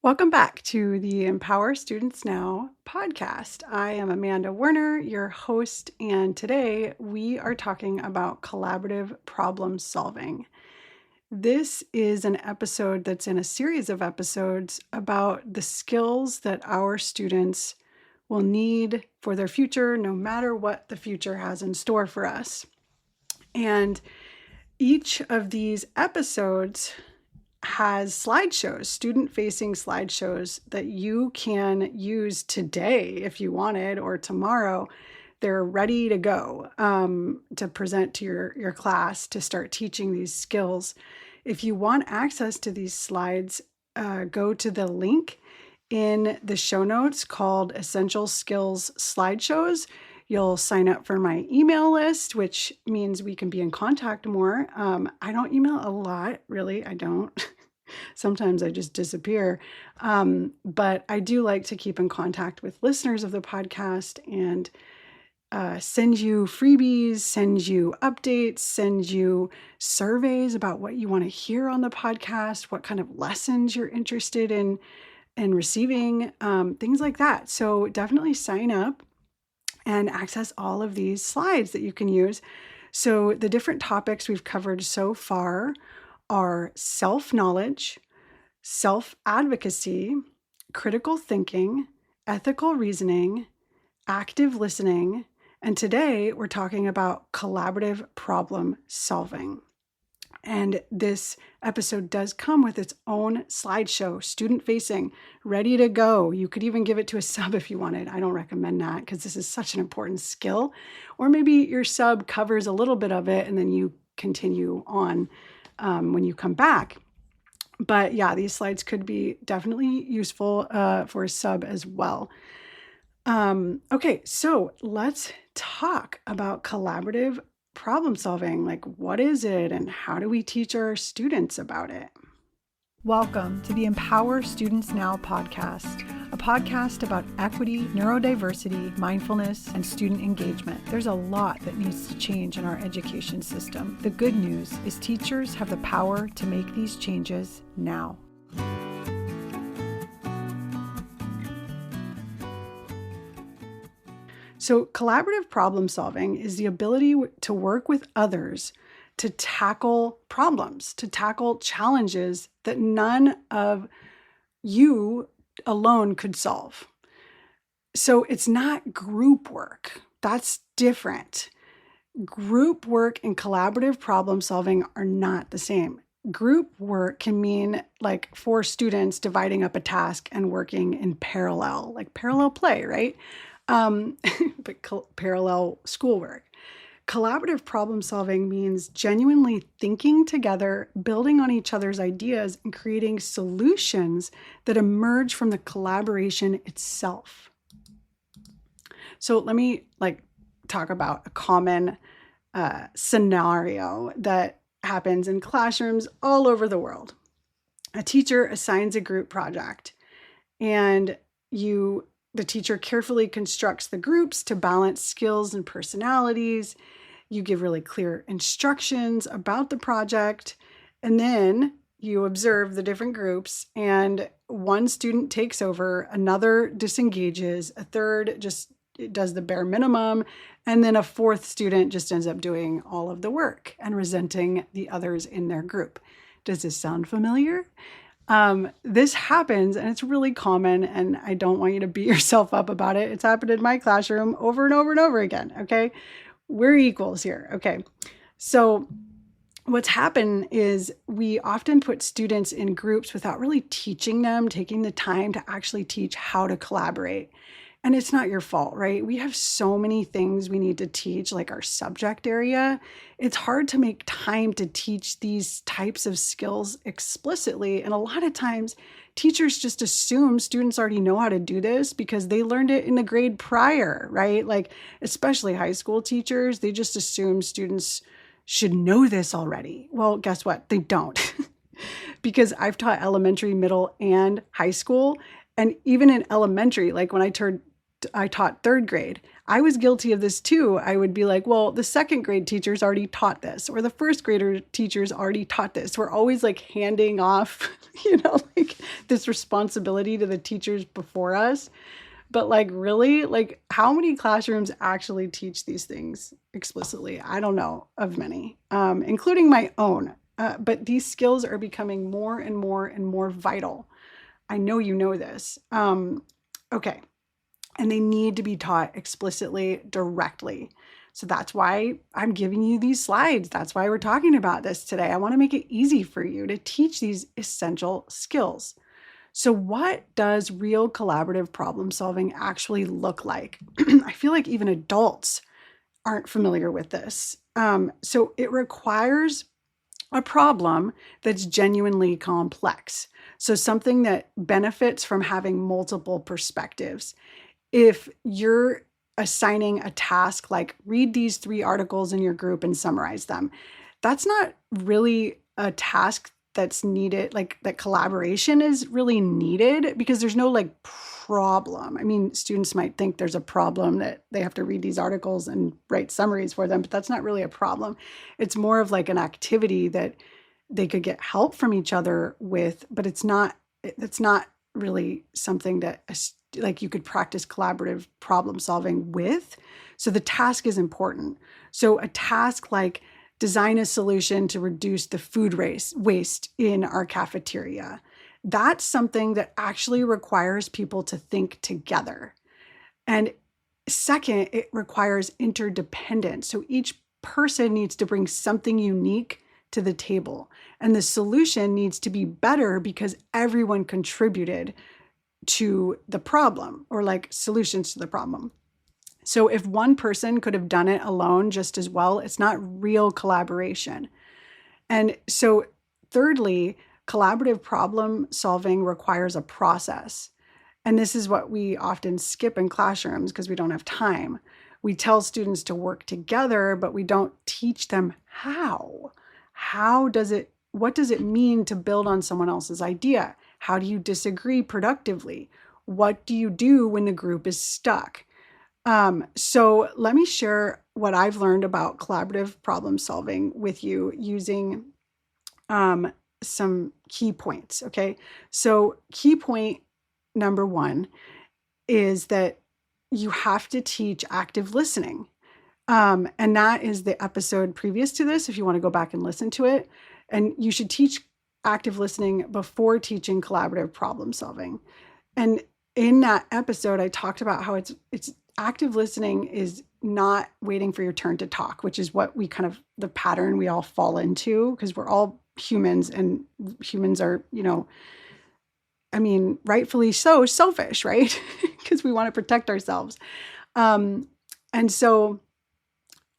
Welcome back to the Empower Students Now podcast. I am Amanda Werner, your host, and today we are talking about collaborative problem solving. This is an episode that's in a series of episodes about the skills that our students will need for their future, no matter what the future has in store for us. And each of these episodes has slideshows, student-facing slideshows that you can use today if you wanted, or tomorrow. They're ready to go to present to your class to start teaching these skills. If you want access to these slides, go to the link in the show notes called Essential Skills Slideshows. You'll sign up for my email list, which means we can be in contact more. I don't email a lot, really. I don't. Sometimes I just disappear. But I do like to keep in contact with listeners of the podcast and send you freebies, send you updates, send you surveys about what you want to hear on the podcast, what kind of lessons you're interested in receiving, things like that. So definitely sign up and access all of these slides that you can use. So the different topics we've covered so far are self-knowledge, self-advocacy, critical thinking, ethical reasoning, active listening, and today we're talking about collaborative problem solving. And this episode does come with its own slideshow, student-facing, ready to go. You could even give it to a sub if you wanted. I don't recommend that because this is such an important skill. Or maybe your sub covers a little bit of it and then you continue on when you come back. But yeah, these slides could be definitely useful for a sub as well. Okay, so let's talk about collaborative problem solving. Like, what is it and how do we teach our students about it? Welcome to the Empower Students Now podcast, a podcast about equity, neurodiversity, mindfulness, and student engagement. There's a lot that needs to change in our education system. The good news is teachers have the power to make these changes now. So collaborative problem solving is the ability to work with others to tackle problems, to tackle challenges that none of you alone could solve. So it's not group work. That's different. Group work and collaborative problem solving are not the same. Group work can mean like 4 students dividing up a task and working in parallel, like parallel play, right? But parallel schoolwork. Collaborative problem solving means genuinely thinking together, building on each other's ideas, and creating solutions that emerge from the collaboration itself. So let me talk about a common scenario that happens in classrooms all over the world. A teacher assigns a group project, and the teacher carefully constructs the groups to balance skills and personalities. You give really clear instructions about the project, and then you observe the different groups, and one student takes over, another disengages, a third just does the bare minimum, and then a fourth student just ends up doing all of the work and resenting the others in their group. Does this sound familiar? This happens, and it's really common, and I don't want you to beat yourself up about it. It's happened in my classroom over and over and over again, okay? We're equals here, okay? So what's happened is we often put students in groups without really teaching them, taking the time to actually teach how to collaborate. And it's not your fault, right? We have so many things we need to teach, like our subject area. It's hard to make time to teach these types of skills explicitly. And a lot of times teachers just assume students already know how to do this because they learned it in the grade prior, right? Like, especially high school teachers, they just assume students should know this already. Well, guess what? They don't. Because I've taught elementary, middle, and high school. And even in elementary, like when I I taught third grade. I was guilty of this too. I would be like, well, the second grade teachers already taught this, or the first grader teachers already taught this. We're always like handing off, like this responsibility to the teachers before us. But like, really, like how many classrooms actually teach these things explicitly? I don't know of many, including my own. But these skills are becoming more and more and more vital. I know you know this. Okay. And they need to be taught explicitly, directly. So that's why I'm giving you these slides. That's why we're talking about this today. I want to make it easy for you to teach these essential skills. So what does real collaborative problem solving actually look like? I feel like even adults aren't familiar with this. So it requires a problem that's genuinely complex. So something that benefits from having multiple perspectives. If you're assigning a task like read these 3 articles in your group and summarize them, that's not really a task that's needed, like that collaboration is really needed because there's no like problem. I mean, students might think there's a problem that they have to read these articles and write summaries for them, but that's not really a problem. It's more of like an activity that they could get help from each other with, but it's not really something that like you could practice collaborative problem solving with. So the task is important. So a task like design a solution to reduce the food waste in our cafeteria. That's something that actually requires people to think together. And second, it requires interdependence. So each person needs to bring something unique to the table. And the solution needs to be better because everyone contributed to the problem or like solutions to the problem. So if one person could have done it alone just as well, it's not real collaboration. And so thirdly, collaborative problem solving requires a process. And this is what we often skip in classrooms because we don't have time. We tell students to work together, but we don't teach them how. What does it mean to build on someone else's idea? How do you disagree productively? What do you do when the group is stuck? So let me share what I've learned about collaborative problem solving with you using some key points. Okay. So key point number 1 is that you have to teach active listening. And that is the episode previous to this, if you want to go back and listen to it. And you should teach active listening before teaching collaborative problem solving. And in that episode, I talked about how it's active listening is not waiting for your turn to talk, which is what the pattern we all fall into because we're all humans and humans are, rightfully so selfish, right? Because we want to protect ourselves. And so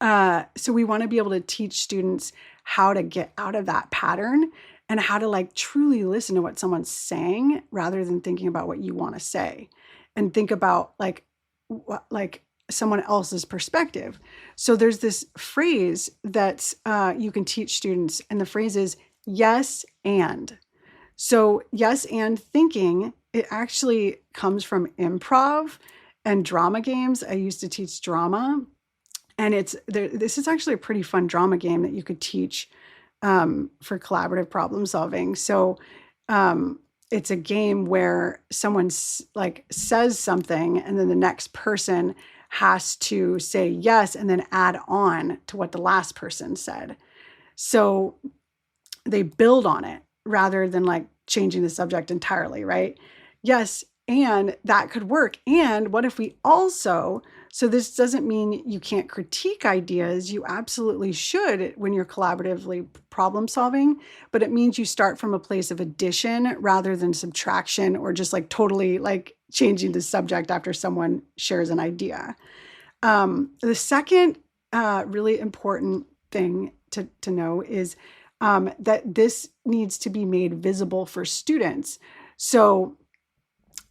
we want to be able to teach students how to get out of that pattern and how to like truly listen to what someone's saying rather than thinking about what you want to say and think about like someone else's perspective. So there's this phrase that you can teach students, and the phrase is yes and. So yes and thinking, it actually comes from improv and drama games. I used to teach drama, and this is actually a pretty fun drama game that you could teach for collaborative problem solving. So it's a game where someone says something and then the next person has to say yes and then add on to what the last person said. So they build on it rather than like changing the subject entirely, right? Yes, and that could work. And what if we also, so this doesn't mean you can't critique ideas. You absolutely should when you're collaboratively problem solving, but it means you start from a place of addition rather than subtraction or just like totally like changing the subject after someone shares an idea. The second really important thing to know is that this needs to be made visible for students. So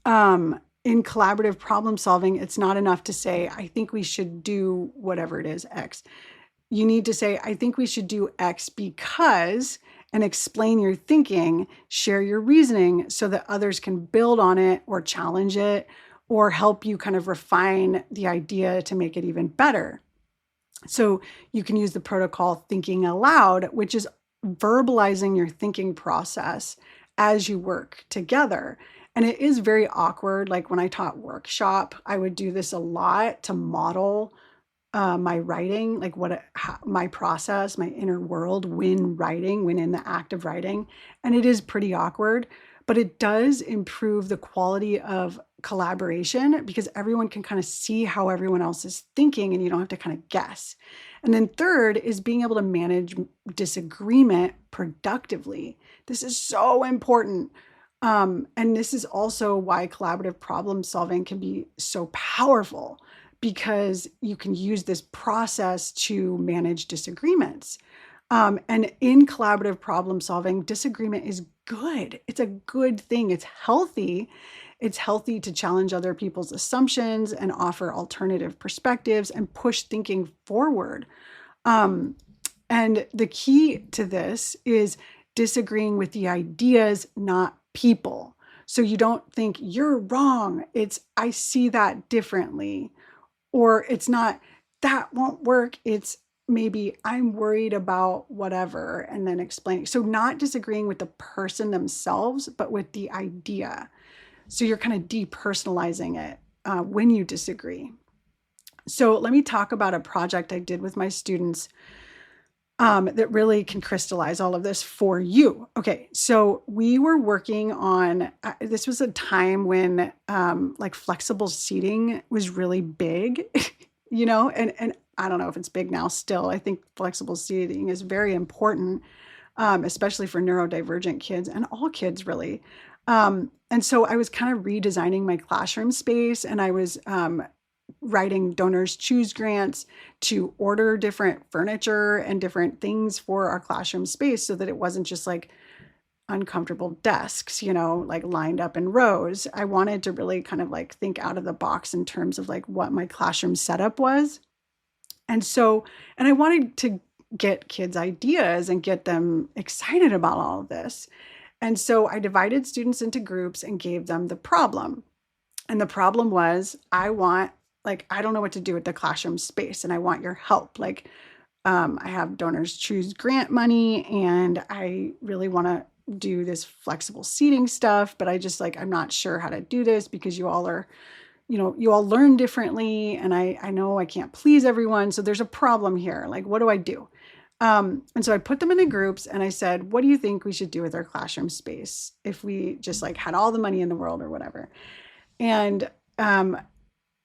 in collaborative problem solving, it's not enough to say, I think we should do whatever it is, X. You need to say, I think we should do X because, and explain your thinking, share your reasoning so that others can build on it or challenge it or help you kind of refine the idea to make it even better. So you can use the protocol thinking aloud, which is verbalizing your thinking process as you work together. And it is very awkward. Like when I taught workshop, I would do this a lot to model my writing, like my process, my inner world when writing, when in the act of writing. And it is pretty awkward, but it does improve the quality of collaboration because everyone can kind of see how everyone else is thinking and you don't have to kind of guess. And then third is being able to manage disagreement productively. This is so important. And this is also why collaborative problem solving can be so powerful, because you can use this process to manage disagreements. And in collaborative problem solving, disagreement is good. It's a good thing. It's healthy. It's healthy to challenge other people's assumptions and offer alternative perspectives and push thinking forward. And the key to this is disagreeing with the ideas, not people. So you don't think you're wrong. It's, I see that differently. Or it's not, that won't work. It's maybe I'm worried about whatever, and then explaining. So not disagreeing with the person themselves, but with the idea. So you're kind of depersonalizing it when you disagree. So let me talk about a project I did with my students that really can crystallize all of this for you. Okay, so we were working on, this was a time when like flexible seating was really big, you know, and I don't know if it's big now still. I think flexible seating is very important, especially for neurodivergent kids and all kids really. And so I was kind of redesigning my classroom space, and I was writing donors choose grants to order different furniture and different things for our classroom space so that it wasn't just like uncomfortable desks, you know, like lined up in rows. I wanted to really kind of like think out of the box in terms of like what my classroom setup was. And so, and I wanted to get kids ideas and get them excited about all of this. And so I divided students into groups and gave them the problem. And the problem was, I don't know what to do with the classroom space and I want your help. Like, I have donors choose grant money and I really want to do this flexible seating stuff, but I'm not sure how to do this because you all are, you all learn differently. And I know I can't please everyone. So there's a problem here. Like, what do I do? And so I put them into groups and I said, what do you think we should do with our classroom space if we just like had all the money in the world or whatever? And,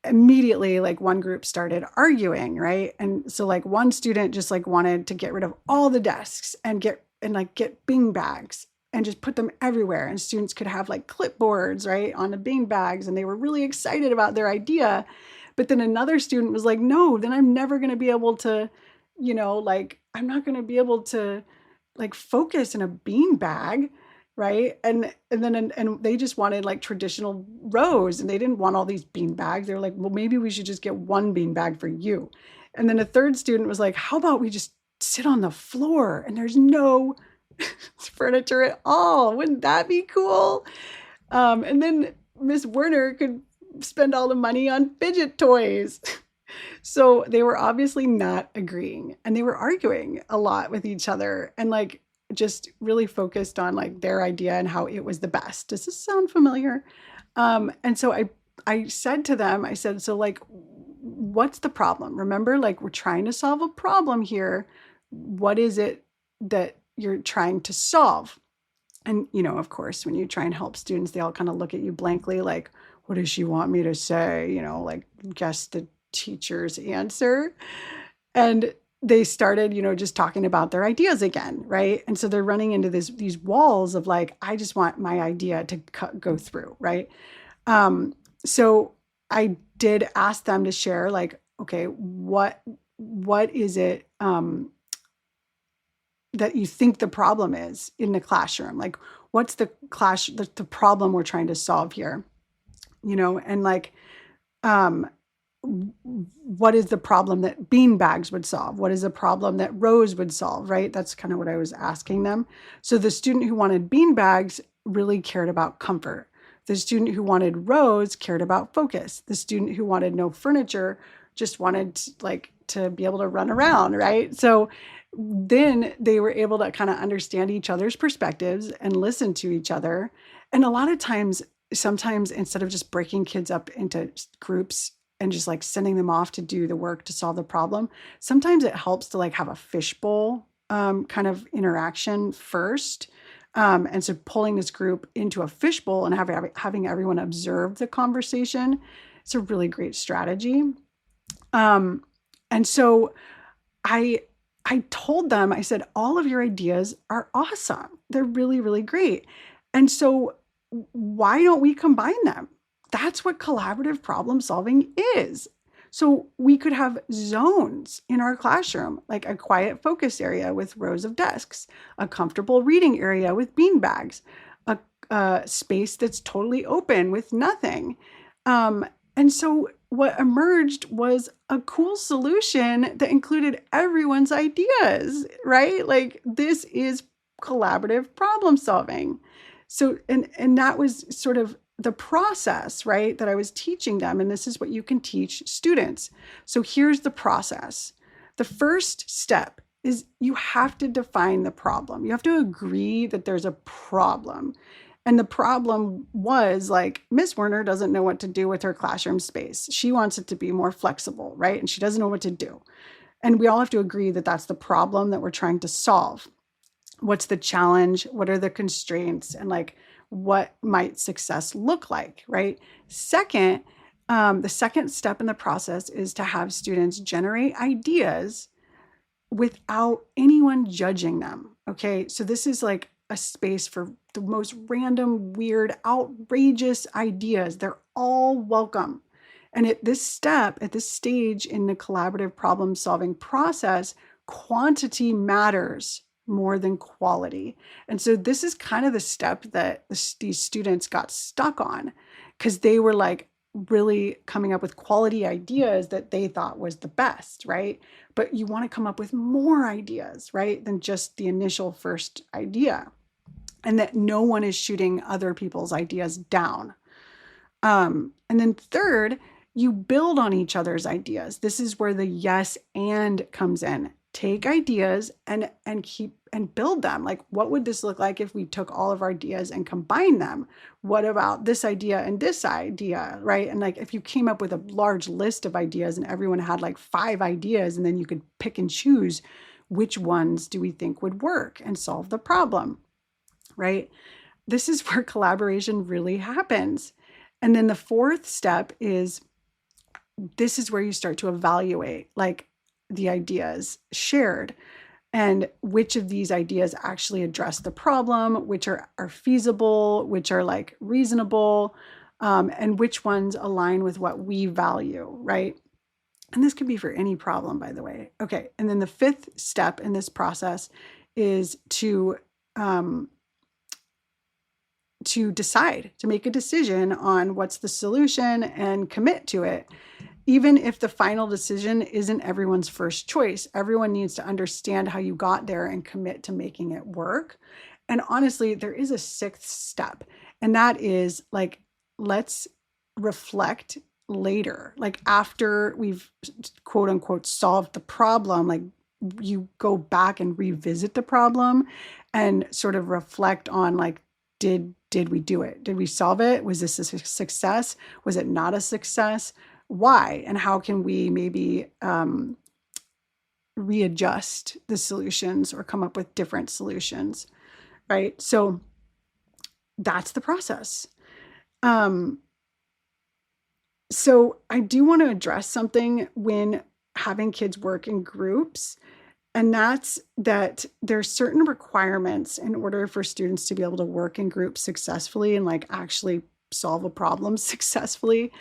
immediately like one group started arguing, right? And so like one student just like wanted to get rid of all the desks and get bean bags and just put them everywhere, and students could have like clipboards right on the bean bags, and they were really excited about their idea. But then another student was like, no, then I'm never going to be able to, I'm not going to be able to like focus in a bean bag, right? And they just wanted like traditional rows, and they didn't want all these bean bags. They were like, well, maybe we should just get one bean bag for you. And then a third student was like, how about we just sit on the floor and there's no furniture at all? Wouldn't that be cool? And then Miss Werner could spend all the money on fidget toys. So they were obviously not agreeing, and they were arguing a lot with each other, and like just really focused on like their idea and how it was the best. Does this sound familiar? And so I said to them, I said, so like, what's the problem? Remember, like we're trying to solve a problem here. What is it that you're trying to solve? And, of course, when you try and help students, they all kind of look at you blankly, like, what does she want me to say? Like guess the teacher's answer. And they started, just talking about their ideas again, right? And so they're running into these walls of like, I just want my idea to go through, right? So I did ask them to share, like, okay, what is it that you think the problem is in the classroom? Like, what's the problem we're trying to solve here? And like, what is the problem that bean bags would solve? What is the problem that rows would solve, right? That's kind of what I was asking them. So the student who wanted bean bags really cared about comfort. The student who wanted rows cared about focus. The student who wanted no furniture just wanted to be able to run around, right? So then they were able to kind of understand each other's perspectives and listen to each other. And a lot of times, sometimes instead of just breaking kids up into groups and just like sending them off to do the work to solve the problem, sometimes it helps to like have a fishbowl kind of interaction first. And so pulling this group into a fishbowl and having everyone observe the conversation, it's a really great strategy. And so I told them, I said, all of your ideas are awesome. They're really, really great. And so why don't we combine them? That's what collaborative problem solving is. So we could have zones in our classroom, like a quiet focus area with rows of desks, a comfortable reading area with bean bags, a space that's totally open with nothing. And so what emerged was a cool solution that included everyone's ideas, right? Like this is collaborative problem solving. So, and that was sort of the process, right, that I was teaching them. And this is what you can teach students. So here's the process. The first step is you have to define the problem. You have to agree that there's a problem. And the problem was like, Miss Werner doesn't know what to do with her classroom space. She wants it to be more flexible, right? And she doesn't know what to do. And we all have to agree that that's the problem that we're trying to solve. What's the challenge? What are the constraints? And like, what might success look like, right? Second, the second step in the process is to have students generate ideas without anyone judging them. Okay, so this is like a space for the most random, weird, outrageous ideas. They're all welcome. And at this step, at this stage in the collaborative problem solving process, quantity matters more than quality. And so this is kind of the step that these students got stuck on because they were like really coming up with quality ideas that they thought was the best, right? But you want to come up with more ideas, right, than just the initial first idea. And that no one is shooting other people's ideas down. And then third, you build on each other's ideas. This is where the yes and comes in. Take ideas and keep and build them. Like, what would this look like if we took all of our ideas and combined them? What about this idea and this idea, right? And like, if you came up with a large list of ideas and everyone had like 5 ideas, and then you could pick and choose which ones do we think would work and solve the problem, right? This is where collaboration really happens. And then the fourth step is, this is where you start to evaluate like the ideas shared and which of these ideas actually address the problem, which are feasible, which are like reasonable, and which ones align with what we value, right? And this could be for any problem, by the way. Okay, and then the fifth step in this process is to decide, to make a decision on what's the solution and commit to it. Even if the final decision isn't everyone's first choice, everyone needs to understand how you got there and commit to making it work. And honestly, there is a sixth step, and that is like, let's reflect later, like after we've quote unquote solved the problem, like you go back and revisit the problem and sort of reflect on like, did we do it? Did we solve it? Was this a success? Was it not a success? Why? And how can we maybe readjust the solutions or come up with different solutions, right? So that's the process. So I do want to address something when having kids work in groups, and that's that there's certain requirements in order for students to be able to work in groups successfully and like actually solve a problem successfully.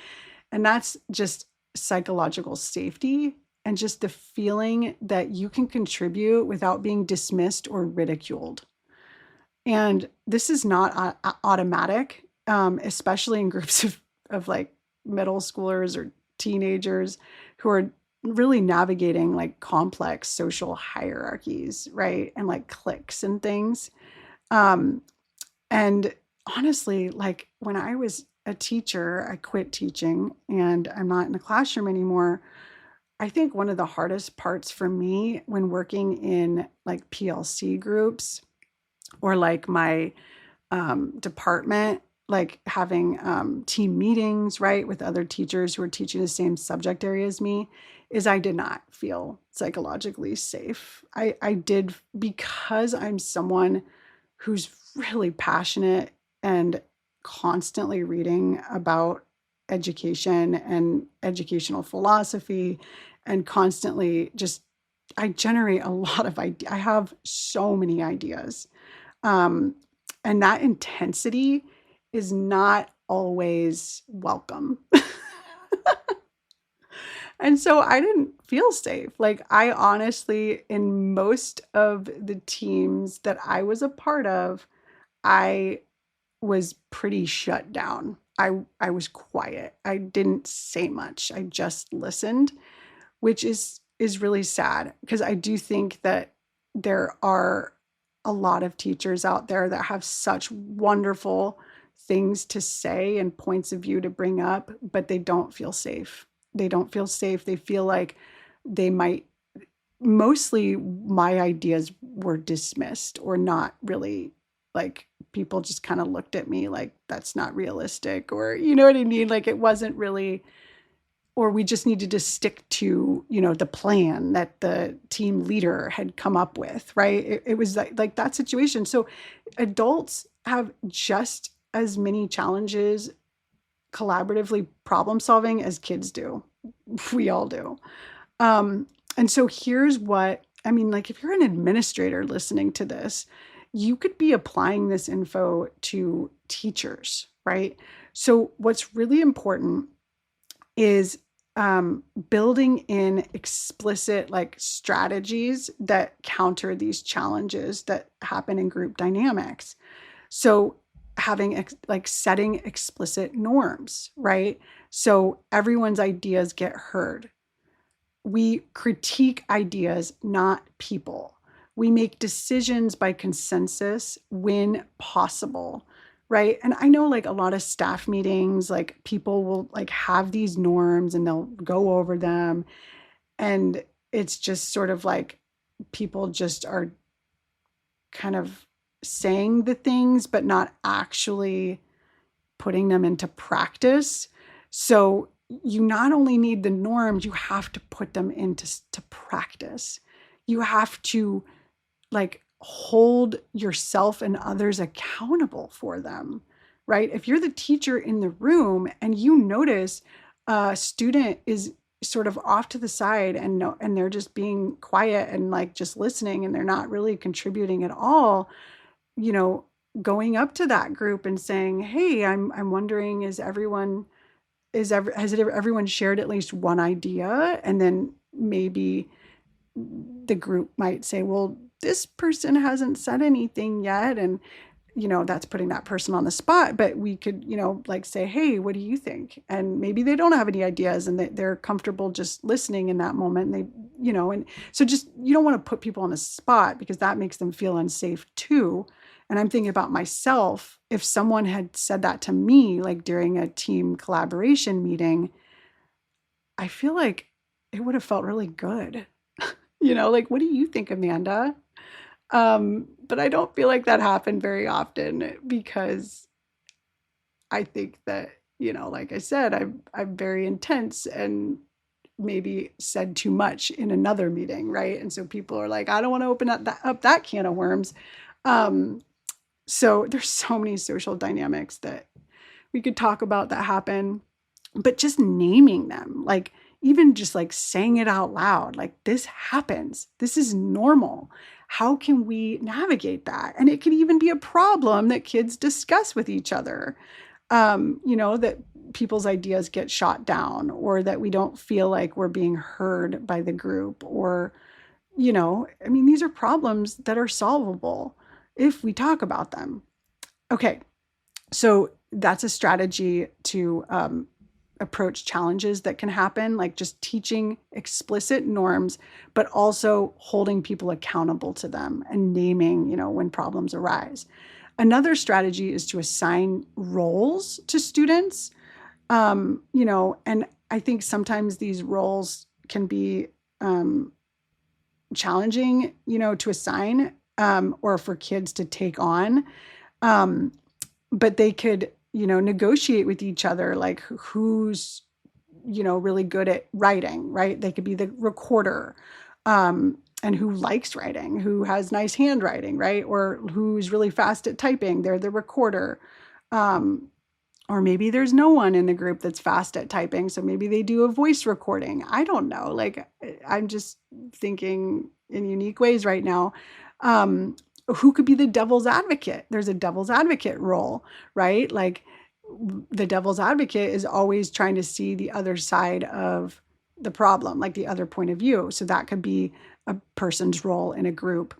And that's just psychological safety and just the feeling that you can contribute without being dismissed or ridiculed. And this is not automatic, especially in groups of like middle schoolers or teenagers who are really navigating like complex social hierarchies, right? And like cliques and things. And honestly, like when I was a teacher, I quit teaching and I'm not in the classroom anymore. I think one of the hardest parts for me when working in like PLC groups or like my department, like having team meetings, right, with other teachers who are teaching the same subject area as me, is I did not feel psychologically safe. I did, because I'm someone who's really passionate and constantly reading about education and educational philosophy and constantly just I generate a lot of ideas. I have so many ideas. Um, and that intensity is not always welcome. And so I didn't feel safe. Like, I honestly, in most of the teams that I was a part of, I was pretty shut down. I was quiet. I didn't say much. I just listened, which is really sad because I do think that there are a lot of teachers out there that have such wonderful things to say and points of view to bring up, but they don't feel safe. They don't feel safe. They feel like they might, mostly my ideas were dismissed or not really, like people just kind of looked at me like that's not realistic, or you know what I mean? Like it wasn't really, or we just needed to stick to, the plan that the team leader had come up with, right? It was like that situation. So adults have just as many challenges collaboratively problem solving as kids do. We all do. And so here's what I mean, like if you're an administrator listening to this, you could be applying this info to teachers, right? So what's really important is building in explicit like strategies that counter these challenges that happen in group dynamics. So having like setting explicit norms, right? So everyone's ideas get heard. We critique ideas, not people. We make decisions by consensus when possible, right? And I know like a lot of staff meetings, like people will like have these norms and they'll go over them. And it's just sort of like people just are kind of saying the things, but not actually putting them into practice. So you not only need the norms, you have to put them into practice. You have to like hold yourself and others accountable for them, right? If you're the teacher in the room and you notice a student is sort of off to the side and no, and they're just being quiet and like just listening and they're not really contributing at all, you know, going up to that group and saying, "Hey, I'm wondering, has everyone shared at least one idea?" And then maybe the group might say, "Well, this person hasn't said anything yet," and that's putting that person on the spot. But we could, like say, "Hey, what do you think?" And maybe they don't have any ideas and they're comfortable just listening in that moment. And and so just you don't want to put people on the spot because that makes them feel unsafe too. And I'm thinking about myself. If someone had said that to me, like during a team collaboration meeting, I feel like it would have felt really good. Like, what do you think, Amanda? But I don't feel like that happened very often because I think that, like I said, I'm very intense and maybe said too much in another meeting, right? And so people are like, I don't want to open up that can of worms. So there's so many social dynamics that we could talk about that happen, but just naming them, like even just like saying it out loud, like this happens, this is normal. How can we navigate that? And it could even be a problem that kids discuss with each other, that people's ideas get shot down or that we don't feel like we're being heard by the group or, I mean, these are problems that are solvable if we talk about them. Okay, so that's a strategy to approach challenges that can happen, like just teaching explicit norms, but also holding people accountable to them and naming, when problems arise. Another strategy is to assign roles to students. And I think sometimes these roles can be challenging, to assign, or for kids to take on. But they could, negotiate with each other, like who's, really good at writing, right? They could be the recorder, and who likes writing, who has nice handwriting, right? Or who's really fast at typing, they're the recorder. Um, or maybe there's no one in the group that's fast at typing, so maybe they do a voice recording. I don't know. Like, I'm just thinking in unique ways right now. Um, who could be the devil's advocate? There's a devil's advocate role, right? Like, the devil's advocate is always trying to see the other side of the problem, like the other point of view. So that could be a person's role in a group.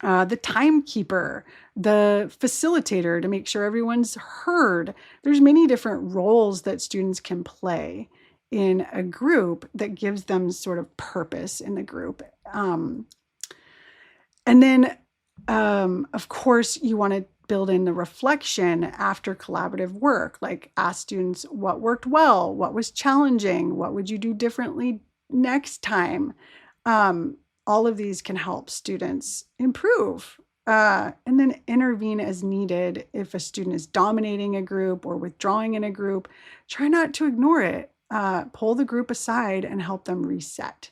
The timekeeper, the facilitator to make sure everyone's heard. There's many different roles that students can play in a group that gives them sort of purpose in the group. And then, of course, you want to build in the reflection after collaborative work, like ask students what worked well, what was challenging, what would you do differently next time. All of these can help students improve. And then intervene as needed. If a student is dominating a group or withdrawing in a group, try not to ignore it. Pull the group aside and help them reset.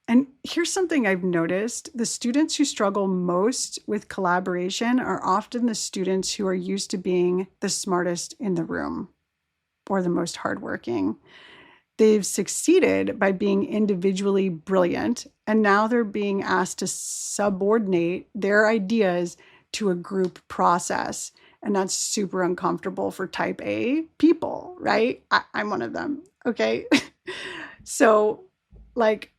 And here's something I've noticed. The students who struggle most with collaboration are often the students who are used to being the smartest in the room or the most hardworking. They've succeeded by being individually brilliant, and now they're being asked to subordinate their ideas to a group process. And that's super uncomfortable for type A people, right? I'm one of them, okay? So, like,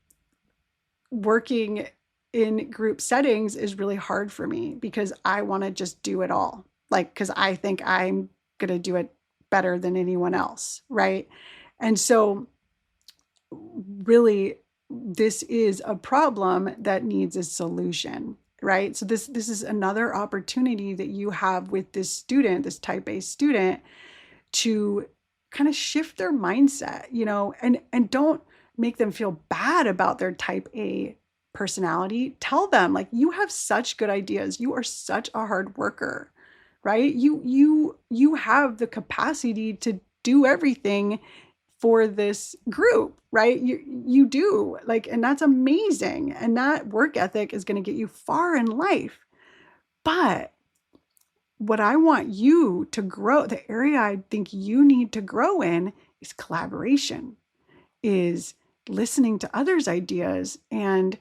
working in group settings is really hard for me because I want to just do it all. Like, because I think I'm going to do it better than anyone else, right? And so really, this is a problem that needs a solution, right? So this is another opportunity that you have with this student, this type A student, to kind of shift their mindset, and don't make them feel bad about their type A personality. Tell them, like, you have such good ideas. You are such a hard worker, right? You have the capacity to do everything for this group, right? You do, like, and that's amazing. And that work ethic is going to get you far in life. But what I want you to grow, the area I think you need to grow in, is collaboration, is listening to others' ideas and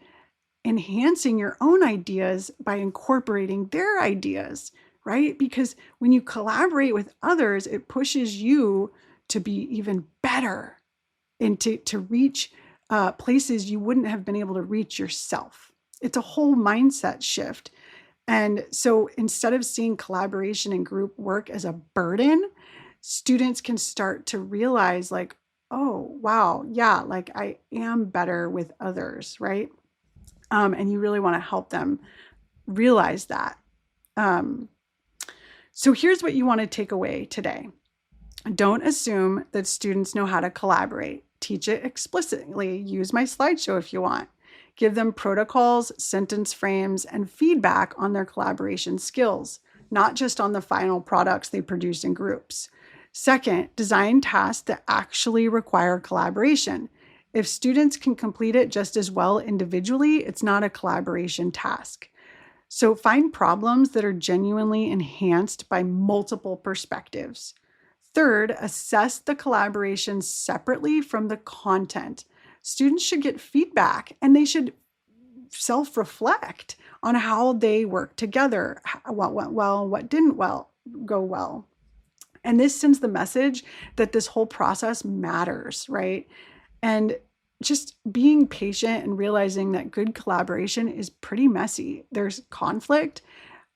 enhancing your own ideas by incorporating their ideas, right? Because when you collaborate with others, it pushes you to be even better and to reach places you wouldn't have been able to reach yourself. It's a whole mindset shift. And so instead of seeing collaboration and group work as a burden, students can start to realize, like, oh, wow, yeah, like I am better with others, right? And you really want to help them realize that. So here's what you want to take away today. Don't assume that students know how to collaborate. Teach it explicitly. Use my slideshow if you want. Give them protocols, sentence frames, and feedback on their collaboration skills, not just on the final products they produce in groups. Second, design tasks that actually require collaboration. If students can complete it just as well individually, it's not a collaboration task. So find problems that are genuinely enhanced by multiple perspectives. Third, assess the collaboration separately from the content. Students should get feedback and they should self-reflect on how they work together, what went well, what didn't go well. And this sends the message that this whole process matters, right? And just being patient and realizing that good collaboration is pretty messy. There's conflict.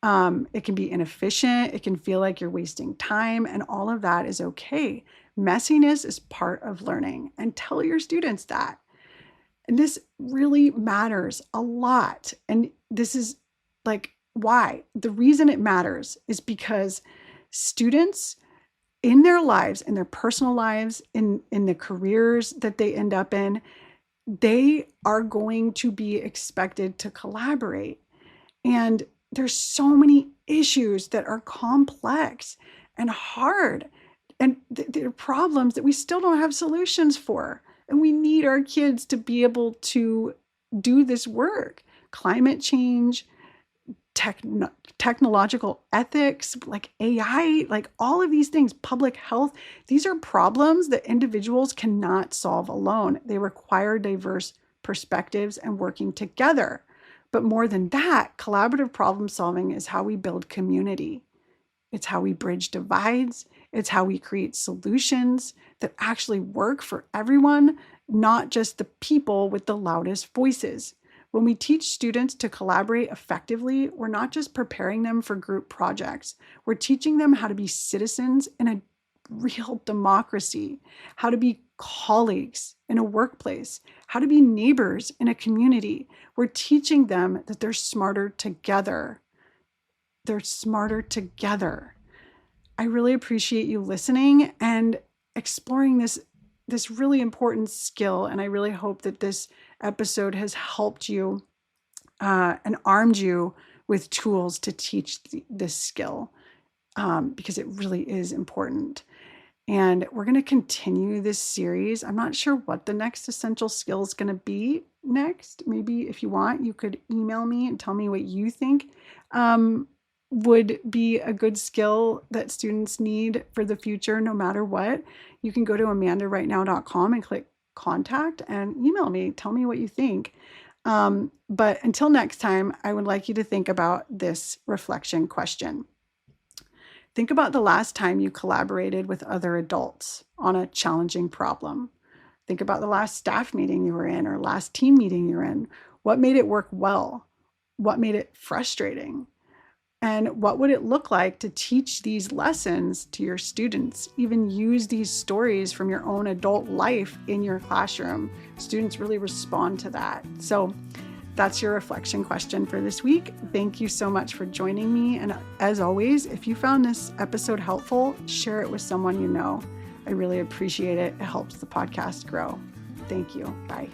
It can be inefficient. It can feel like you're wasting time, and all of that is okay. Messiness is part of learning, and tell your students that. And this really matters a lot. And this is like Why? The reason it matters is because students in their lives, in their personal lives, in the careers that they end up in, they are going to be expected to collaborate. And there's so many issues that are complex and hard, and they're problems that we still don't have solutions for. And we need our kids to be able to do this work. Climate change, technological ethics, like AI, like all of these things, public health, these are problems that individuals cannot solve alone. They require diverse perspectives and working together. But more than that, collaborative problem solving is how we build community. It's how we bridge divides. It's how we create solutions that actually work for everyone, not just the people with the loudest voices. When we teach students to collaborate effectively, we're not just preparing them for group projects. We're teaching them how to be citizens in a real democracy, how to be colleagues in a workplace, how to be neighbors in a community. We're teaching them that they're smarter together. They're smarter together. I really appreciate you listening and exploring this really important skill. And I really hope that this episode has helped you and armed you with tools to teach this skill, because it really is important. And we're going to continue this series. I'm not sure what the next essential skill is going to be next. Maybe if you want, you could email me and tell me what you think would be a good skill that students need for the future, no matter what. You can go to amandarightnow.com and click contact and email me. Tell me what you think. But until next time, I would like you to think about this reflection question. Think about the last time you collaborated with other adults on a challenging problem. Think about the last staff meeting you were in or last team meeting you're in. What made it work well? What made it frustrating? And what would it look like to teach these lessons to your students? Even use these stories from your own adult life in your classroom. Students really respond to that. So that's your reflection question for this week. Thank you so much for joining me. And as always, if you found this episode helpful, share it with someone you know. I really appreciate it. It helps the podcast grow. Thank you. Bye.